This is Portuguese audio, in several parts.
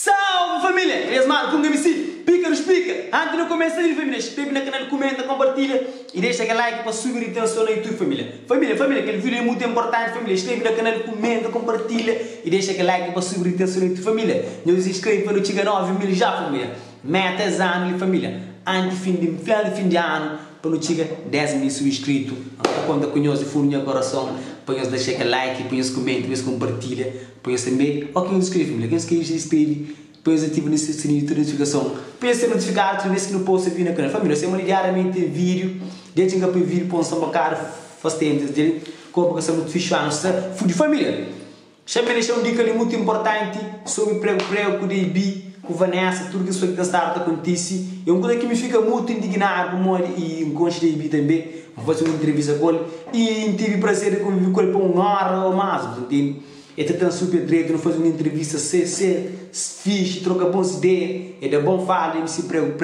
Salve família! Beleza, mano? Como MC? Pica nos pica! Antes de não começar aí, família, inscreve no canal, comenta, compartilha e deixa aquele like para subir a atenção no YouTube, família. Família, aquele vídeo é muito importante, família. Inscreve no canal, comenta, compartilha e deixa aquele like para subir a atenção no YouTube, família. Não se inscreve para o Tiga 9 já, família. Metas anos, família. Antes de fim de ano, para o Tiga 10 mil inscritos. Quando conhece o meu coração, põe-se deixa aquele like, põe-se comenta, põe-se compartilha, põe-se também. Ou quem inscreve, família. Quem se inscreve, põe-se ativa nesse sininho de notificação. Põe-se ser notificado toda vez que não posso vir no canal. Família, semana diariamente tem vídeo. Desde que eu vídeo, põe-se uma cara, faz tempo, desde como que muito fixe, de família. Chamei deixar uma dica ali muito importante sobre prego com o DB, com Vanessa, tudo que isso que está acontece. É uma coisa que me fica muito indignado e com o DB também. Vou fazer uma entrevista com ele e tive prazer de conviver com ele por uma hora ou mais, entende? Ele está super direito, não faz uma entrevista, ser fixe, troca boas ideias, ele é bom falar, ele se prego,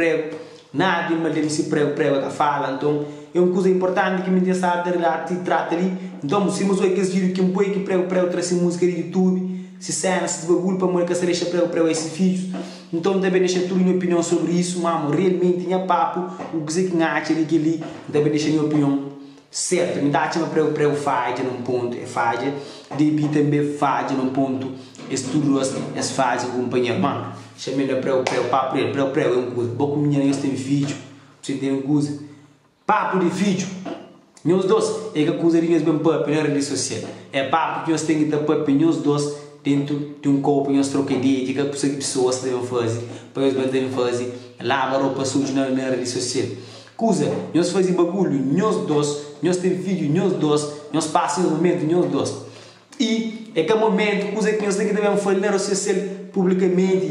nada, mas ele se prego, que fala, então é uma coisa importante que me interessa de trata ali. Então, se nós aqueles vídeos que me põe que prego, traz música de YouTube, se cena, se bagulho para mulher que se deixa prego esses vídeos. Então, também deixa tudo minha opinião sobre isso, mamo, realmente tinha papo, o que você acha ali, também deixa minha opinião. Certo, me dá uma prego faz num ponto, é faz, DB também faz num ponto, estudo as faz companheiro, mano, chamei de prego papo dele, prego é uma coisa, boa com minha tem vídeo, você tem uma coisa, papo de vídeo, meus dois, é que a coisa de nós bem papo na rede social, é papo que nós temos que ter papo meus dois dentro de um corpo, nós troca ideia, de que as pessoas devem fazer, para eles devem fazer, lava roupa suja na rede social. Coisa, nós fazemos bagulho, nós dois, nós temos vídeo, nós dois, nós passamos o momento, nós dois. E é que momento, coisa que nós temos que também falar na rede social publicamente,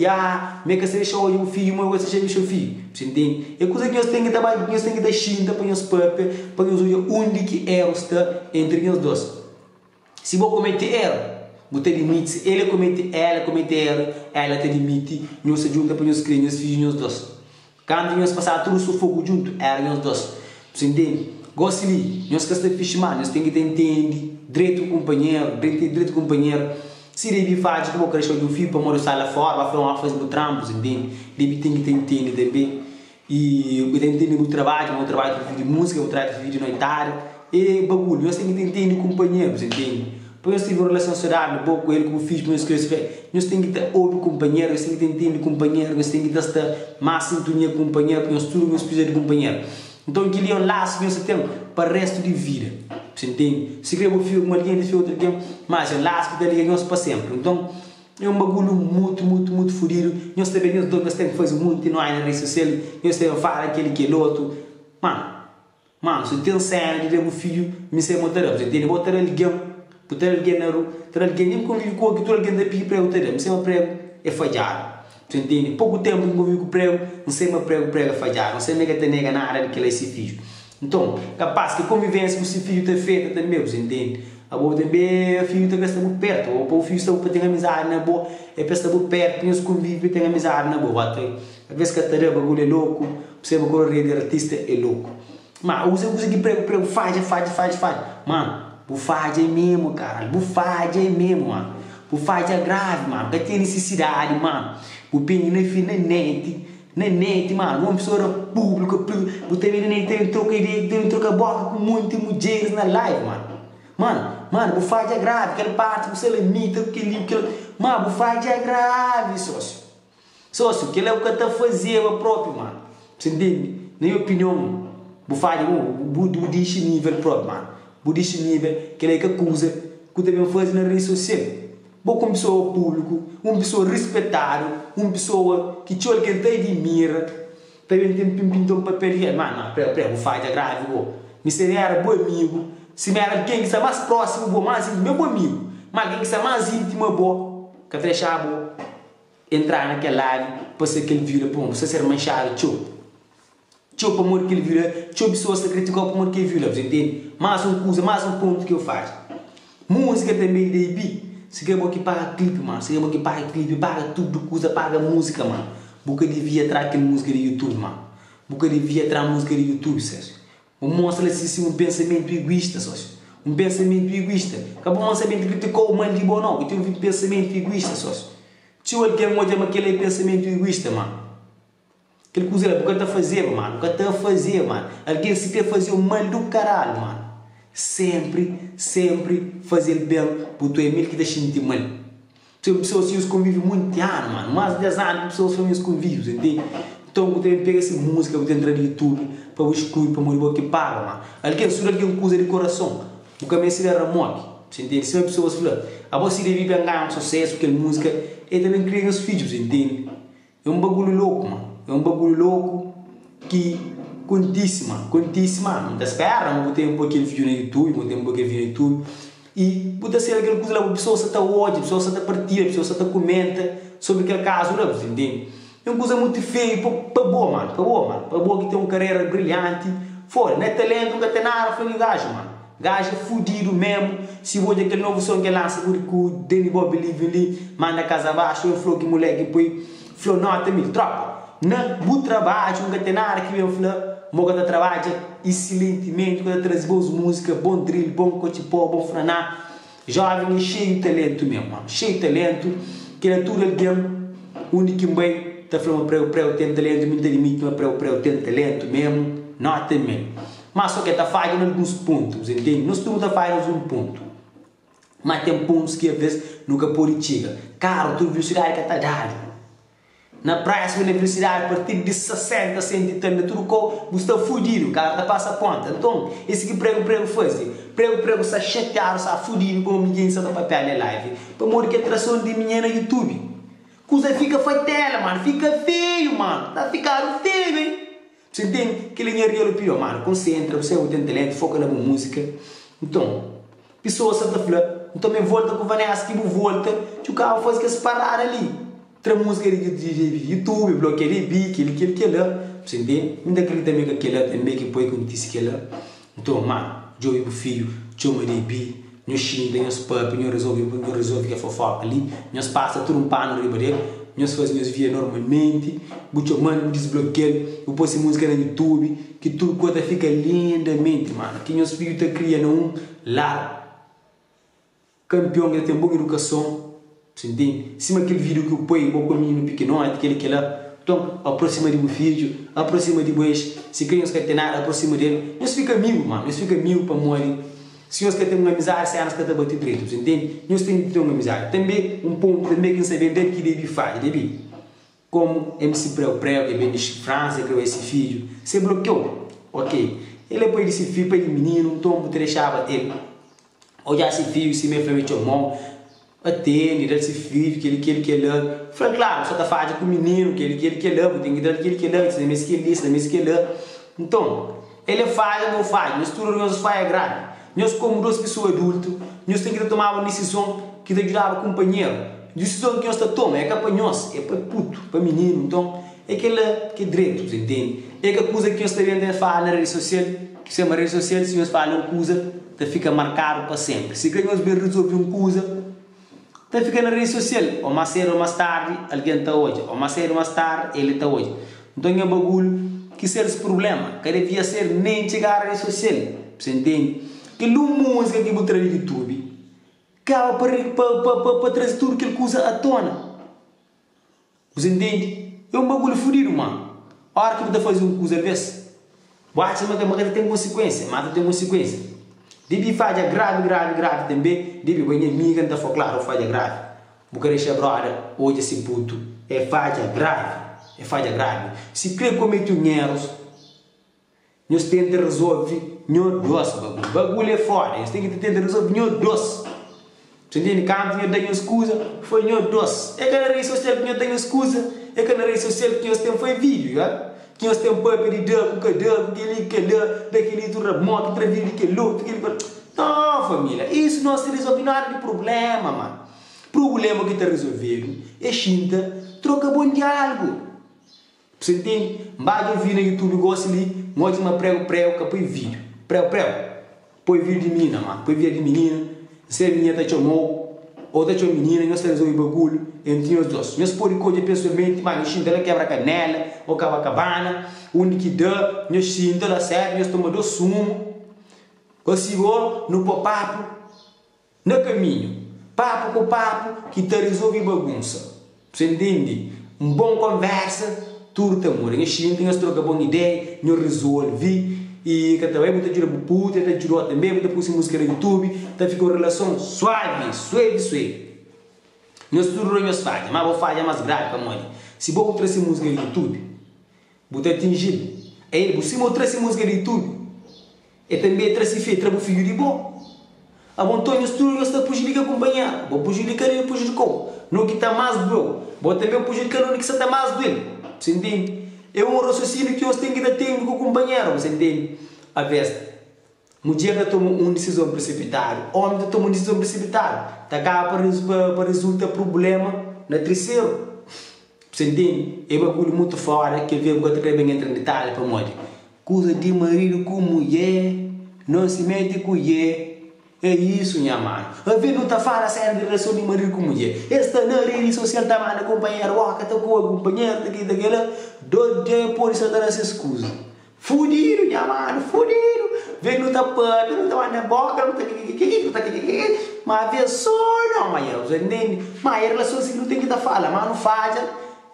meio que você deixa o filho, uma coisa você deixa o filho, você entende? É coisa que nós temos que trabalhar, nós temos que dar xinta para nós papel, para nós olhar onde que erro está entre nós dois. Se vou cometer erro, vou ter limites, ela comete erro, ela tem limite, nós se junta para nós criar nós filhos, nós dois. Quando nós passar tudo o sufoco junto, era nós dois. Você entende? Gosto de nós que estamos fixe, mano, nós temos que entender direito do companheiro, se deve fazer como cresceu de um filho para morar lá fora, vai fazer um trampo, você entende? Deve ter que entender também. E eu tenho que entender o trabalho de música, o trabalho de vídeo noitário, e bagulho, nós temos que entender o companheiro, você entende? Para nós termos uma relação saudável, boa com ele, como fiz, nós temos que ter outro companheiro, nós temos que entender o companheiro, nós temos que ter mais sintonia com o companheiro, porque nós tudo nós precisamos de companheiro. Então, aquele é um laço que nós temos para o resto de vida, você entende? Se queremos um filho com alguém, de outro tempo, mas é um laço que está ligado para sempre. Então, é um bagulho muito fodido. Nós também, nós temos que fazer muito na rede social, nós temos que falar aquele que é outro. Mano, se tem cena de ter um filho, me sei muito, você entende? Vou ter alguém nem convive com alguém da pique prego ter, não sei uma prego é falhar, você entende? Pouco tempo que convive com prego, não sei uma prego é falhar, não sei nega nada daquele esse filho. Então, capaz que convivência com esse filho ter feita também, você entende? A boa também, o filho está muito perto, ou o filho está para ter amizade na boa, é para estar muito perto, pensa convive ter amizade na boa, às vezes que a tarefa bagulho é louco, você vai correr de artista é louco, mas usa que prego faz, mano. Bufade é mesmo, cara. Bufade é mesmo, mano. Bufade é grave, mano. Porque tem necessidade, mano. O penho não é net, mano. Uma pessoa pública, você tem troca boca com muitas mulheres na live, mano. Mano, bufade é grave. Aquela parte você limita, mano, bufade é grave, sócio. Sócio, que é o que está fazendo próprio, mano. Você entende? Na minha opinião, bufade é o deste nível próprio, mano. Por este nível, que ele acusa que também faz na rede social. Boa como pessoa público, uma pessoa respeitada, uma pessoa que te olha que te admira, também tem pintou um papel de mano, prego faz a grave, me seria bom amigo, se me era alguém que está mais próximo, mais íntimo, meu bom amigo, mas alguém que está mais íntimo, bom, que fechar, entrar naquela live, para ser aquele vira, bom, você ser manchado, tchau. Tchau para morrer que ele vira, tchau pessoas que criticam para morrer que ele vira, você entende? Mais uma coisa, mais um ponto que eu faço. Música também de DB. Se quer que paga clipe, mano. Se quer que paga clipe, paga tudo, coisa, paga música, mano. Boca devia entrar aquela música de YouTube, mano. Boca devia entrar música de YouTube, sócio. Mostra-se um pensamento egoísta, sócio. Um pensamento egoísta. Acabou o pensamento que criticou o mano de bom, não. Eu tenho um pensamento egoísta, sócio. Se alguém hoje é aquele pensamento egoísta, mano. Aquele coisa lá, nunca tá a fazer, mano. Nunca tá a fazer, mano. Alguém se quer fazer o mal do caralho, mano. Sempre fazer bem, porque é meio que deixa de mal. Pessoas que convivem muito anos, mano. Mais de 10 anos, pessoas fazem os convívios, entende? Então, eu tenho que pegar essa música, eu tenho que entrar no YouTube, para eu excluir, para morrer, que paga, mano. Alguém, se alguém coisa de coração, o caminho se der a morte. Você entende? Se uma pessoa se fala, a você deve ganhar um sucesso, aquela música, e também cria os filhos, entende? É um bagulho louco, mano. É um bagulho louco que contíssima. Não te espera, não tem um pouquinho de vídeo no YouTube, não tem um pouquinho de vídeo no YouTube. E pode ser aquela coisa lá, a pessoa está hoje, a pessoa está partilha, a pessoa está comenta sobre aquele caso, não entende? É uma coisa muito feia para boa, mano. Para boa que tem uma carreira brilhante. Fora, não é talento, não tem nada, foi o gajo, mano. Gajo é fudido mesmo. Se hoje aquele novo som que lança com o Danny Bob Believe ali, manda a casa abaixo, eu falo que moleque, depois falou, não, até mil, tropa. Não, muito trabalho, não tem nada que eu falo. Moga trabalha excelentemente, quando traz boas músicas, bom drill, bom cochipó, bom franá. Jovem e cheio de talento mesmo, mano. Cheio de talento. Que é tudo alguém único e bem. Está falando para eu ter talento, muita limite, mas para eu ter talento mesmo. Não tem mesmo. Mas só que está falhando em alguns pontos, entende? Nós estamos a falhar em um ponto. Mas tem pontos que às vezes nunca pode chegar. Cara, tu viu chegar que está dado. Na praia, se na velocidade a partir de 60 centímetros, tudo com você está fudido, o cara está passa a ponta. Então, esse que prego faz. Prego está chateado, está fudido, como ninguém sabe papel na live. Para morrer que a atração de minha no YouTube. Coisa fica fatela, mano. Fica feio, mano. Está ficando feio, hein? Você entende? Que ele é real pior, mano. Concentra, você tem talento, foca na música. Então, pessoas estão falando, então me volta com o Vanessa, que volta, que o carro faz que se parar ali. Outra música de YouTube, bloqueio de bico, aquele lá. Você entende? Ainda acredita também que aquele lá também que põe com disse aquele lá. Então, mano, eu e o filho, chama de bi, nós xinga, nós papo, nós resolve que é fofoca ali, nós passa tudo um pano no dele, nós fazemos via normalmente, o mano desbloqueia, eu posto música no YouTube, que tudo coisa fica lindamente, mano. Que nós filhos estão criando um lá, campeão que tem boa educação. Você entende? Cima aquele vídeo que eu põe, o menino pequeno, aquele lá. Então, aproxima de meu filho, aproxima de bois. Se querem os catenar, aproxima dele. Nós fica mil, mano. Nós fica mil para morrer. Se nós queremos uma amizade, se nós queremos bater direito, você entende? Nós temos que ter uma amizade. Também, um ponto também que saber dele que deve fazer, deve. Como MC Preu, que vem de França, criou esse filho. Se bloqueou. Ok. Ele depois desse filho, para menino, um tombo, trechava ele. Olha esse filho, se me foi o mão. Atende, desse filho, que ele lá. Falei, claro, só tá fazendo com o menino, que ele lá, tem que dar aquele que ele lá, que ele lá. Então, ele faz, não faz, nós tudo nós faz grave. Nós como duas pessoas adultas, nós temos que tomar uma decisão que tem que ajudar o companheiro. A decisão que nós tomamos é para nós, é para puto, para menino, então, é aquele que é direito, você entende? É aquela coisa que nós também falar na rede social, que se chama rede social, se nós falamos uma coisa, fica marcado para sempre. Se queremos resolver uma coisa, então fica na rede social, ou mais cedo ou mais tarde, alguém está hoje, ou mais cedo ou mais tarde, ele está hoje. Então é um bagulho que ser esse problema, que devia ser nem chegar à rede social, você entende? Que música que eu trago no YouTube, acaba para trazer tudo que ele usa à tona, você entende? É um bagulho fodido, mano. A hora que você faz uma coisa, às vezes, bate, mas tem consequência, Deve fazer grave também. Deve banhar amiga, não for claro, falha grave. Bucareste brother, hoje esse puto é falha grave. Se quer cometer erros, nós temos que resolver nós dois, bagulho é foda. Nós temos que tentar resolver nós dois. Você entende? Quando nós damos excusa, foi nós dois. É que na rede social que nós damos excusa, é que na rede social que nós temos foi vídeo, já? Que nós temos papo de daquele tudo moto, aquele outro, não, família, isso não se resolve nada de problema, mano. Problema que está resolvido é xinta, troca bom diálogo. Você entende? Vai vir no YouTube, gosta ali, mostra uma prego, que põe vídeo. Põe vídeo de menina, mano. Põe vídeo de menina, se a menina está chamou, ou está chamou menina, nós resolve o bagulho entre nós dois. Nós podemos coisa pessoalmente, mas nós xinta, ela quebra a canela, ou cabana, o único que dá, nós xinta, ela serve, nós tomamos sumo. Consigo no papo, no caminho. Papo com papo, que te resolve bagunça. Você entende? Um bom conversa, tudo tá amor. Nós troca boa ideia, nós resolve. E que também muita jura puta, tá jurou também, muita pôr música no YouTube, tá ficou relação suave. Nós tudo nós faz, mas vou fazer mais grave para mãe. Se vou trazer música no YouTube, vou ter atingido. Ele, se eu trazer música no YouTube, e também trazer feita para o filho de bom. A vontade nós tudo nós tá puxando acompanhar, vou puxar ele puxar com, não que tá mais bom, vou também puxar que não que está mais doendo, você entende? É um raciocínio que nós temos que ter com o companheiro, você entende? A vez, mulher toma uma decisão precipitada, homem toma uma decisão precipitada, tá cá para resultar problema na terceiro. Você entende? É um bagulho muito fora que vê o que eu bem entrar em detalhe para mim. Coisa de marido com mulher, não se mete com mulher. É isso, minha mãe. A vida não está falando sério de relação de marido com mulher. Esta na rede social está mal, companheiro, que está com o companheiro, daquela, do dia por isso está nessa escusa. Fudido, minha mãe, fudido. Vem no tapete, não está na boca, não está mas vê só, não, mas você entende? Mas a relação assim não tem que estar falando, mano, falha,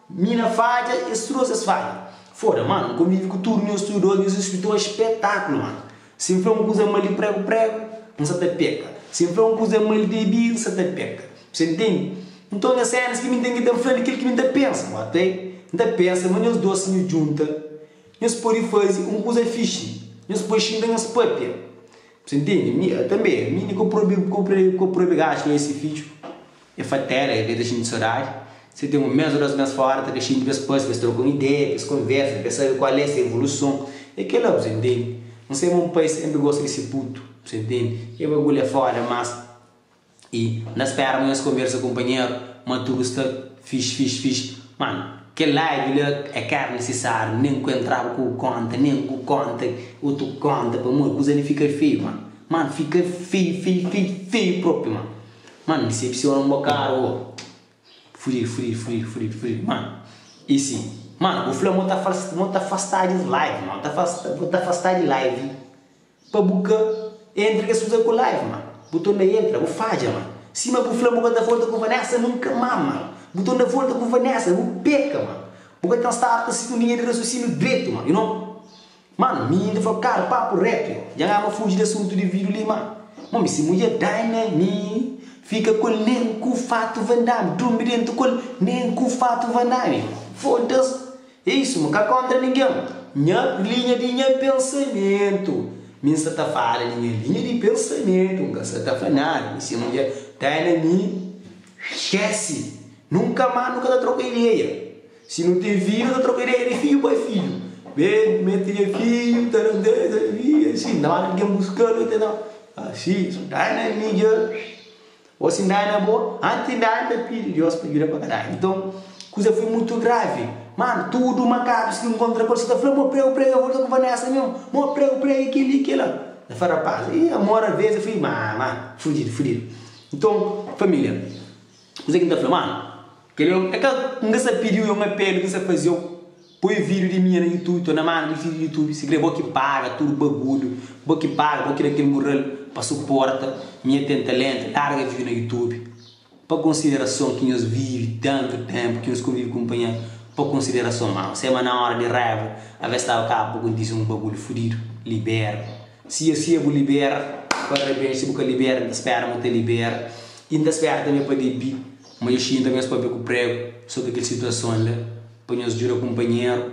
mina falha, estruças falha. Fora, mano, convive com tudo, meus estudou, meus escritor, espetáculo, mano. Se for uma coisa mal de prego, não se te peca. Se for uma coisa mal de bil, se te peca. Você entende? Então, as cenas que me tem que estar falando aquilo que me pensa, mano, até? Não pensa, mas nós dois se juntam, nós podemos fazer uma coisa fixe, nós podemos xingar nos papéis. Você entende? Também, mim que eu proibi gasto nesse vídeo, é fatela, é deixar de chorar. Você tem menos horas mais fortes, deixar de depois, você troca uma ideia, você conversa, você sabe qual é essa evolução. É aquilo, você entende? Não sei, um país sempre gosta desse puto, você entende? E o bagulho é fora, mas. E na espera, nós conversa com o companheiro, mas tu gosta, fixe. Mano, que live é carne necessário, nem que entrava com conta, nem com conta, outro conta, para uma coisa ele fica feio, mano. Mano, fica feio próprio, mano. Mano, decepciona um bocado, Fudir, mano. E sim, mano, o Flamengo tá afastado de live, mano. Tá afastado de live. Pra buscar, entra que se usa com live, mano. Botou na entra, o faja, mano. Se mas o Flamengo tá volta com Vanessa, nunca mais, mano. Botou na volta com Vanessa, o peca, mano. Porque tá starta assim linha de raciocínio direito, mano. You know? Mano, me ainda falou, cara, papo reto. Já não fugir desse assunto de vídeo ali, mano. Mano, se mulher dá, né, fica com nem com o fato vandame, dorme dentro com nem com o fato vandame. Foda-se. É isso, nunca contra ninguém. Minha linha de pensamento. Minha está falando, minha linha de pensamento. Nunca está falando. Se a mulher está na mim, esquece. Nunca mais, nunca troca ideia. Se não tem filho, não troca ideia de filho para filho. Bem, mete filho, tá não tem, assim, não há ninguém buscando, entendeu? Assim, está na minha. Ou se não é boa, antes não é filho, Deus pediu para caralho. Então, a coisa foi muito grave. Mano, tudo macabro, se encontra por você, tá falando, prego, eu vou com Vanessa mesmo, prego, aquilo. Eu falei, rapaz, e amor, às vezes, eu falei, mano, fudido. Então, família, você que tá falando, mano, que nessa período eu me pego que você fazia, põe vídeo de mim no YouTube, tô na mão do vídeo do YouTube, se levou que paga, tudo bagulho, vou que paga, vou que aquele moral para suporta, minha tem talento, larga vídeo no YouTube, para consideração que nós vivemos tanto tempo, que nós convivemos acompanhando, para consideração, mano, se é na hora de raiva, a vez estava cá, porque diz um bagulho fudido, libera, se eu libera, parabéns, se você libera, espera, não te libera, ainda espera também para debir, mas eu sinto também para ver com o prego, sobre aquela situação lá, para nós jurar companheiro,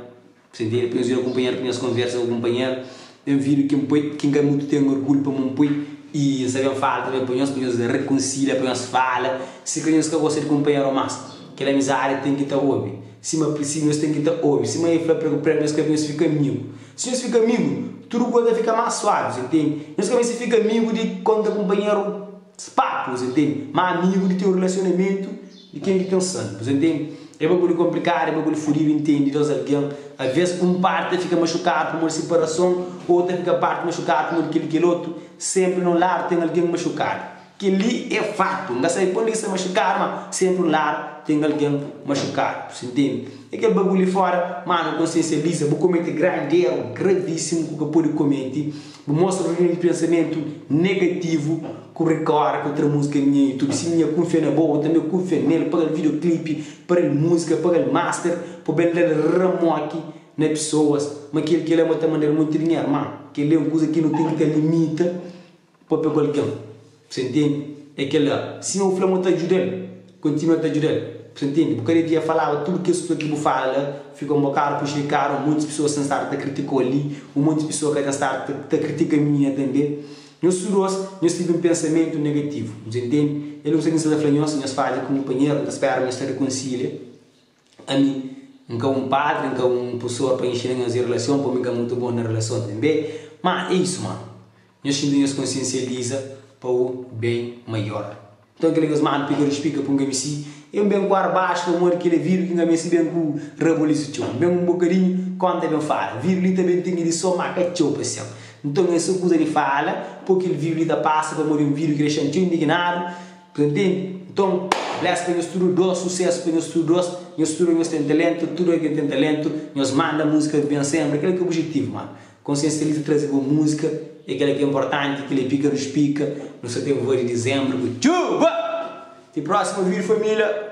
para nós jurar companheiro, para nós conversar com o companheiro, tem um vídeo que quem muito tem orgulho para mim, e sabemos falar também para nós reconcilia, para nós fala, se nós que gostam de companheiro mais, que a amizade tem que estar ouve, se nós precisamos tem que estar ouve, se nós falar para nós que nós fica amigo, se nós fica amigo, tudo pode ficar mais suave, entende? Nós que se fica amigo de quando companheiro papos, entende? Mas amigo de teu relacionamento, de quem que tem sangue, entende? É bagulho complicado, é bagulho furido, entende? Deus alguém, às vezes uma parte fica machucado por uma separação, outra fica parte machucada por aquilo que é outro, sempre no lar tem alguém machucado. Que ali é fato, não sei quando isso é machucado, mas sempre no lar tem alguém machucado, você entende? É aquele bagulho fora, mano, consciencializa, vou cometer grande erro, gravíssimo que eu pude cometer, mostra um pensamento negativo, com record, com outra música minha YouTube. Se minha confia na boa, também confia nele, para o videoclipe, para a música, para o master, para o ele ramo aqui nas pessoas. Mas que ele é uma maneira muito dinheiro, mano. Que ele é uma coisa que não tem que ter limite para pegar alguém. Você entende? É que lá, se eu falar muito ajuda, continua a ajudar. Você entende? Porque ele dia falava tudo que as pessoas que fala, fica um bocado por checar, muitas pessoas estão a criticar ali, muitas pessoas que estão a criticar a minha também. Nós tive um pensamento negativo, você entende? Ele não sei se ele falou, nós fazemos com um companheiro, nós esperamos se reconcilia. A mim, nunca um padre, nunca um professor para encher as relações, para mim é muito bom na relação também. Mas é isso, mano. Nós nos consciencializa para o bem maior. Então, aquele que mano pica explica para um MC, eu bem com ar baixo, para o que ele vira, que me bem com revolução, bem um bocadinho, quando ele fala, vira ali também tem de só marca tchau, pessoal. Então, essa coisa ele fala, porque ele vive ali passa para morrer um vírus que ele chama indignado, entende? Então, bless para nós tudo dois, sucesso para nós tudo dois, nós tudo nós tem talento, tudo que tem talento, nós manda música bem sempre, aquele que é o objetivo, mano. Consciencializa trazer boa música, é aquele que é importante, que ele pica, nos pica, no setembro de dezembro, chuva! Até próximo vídeo, família!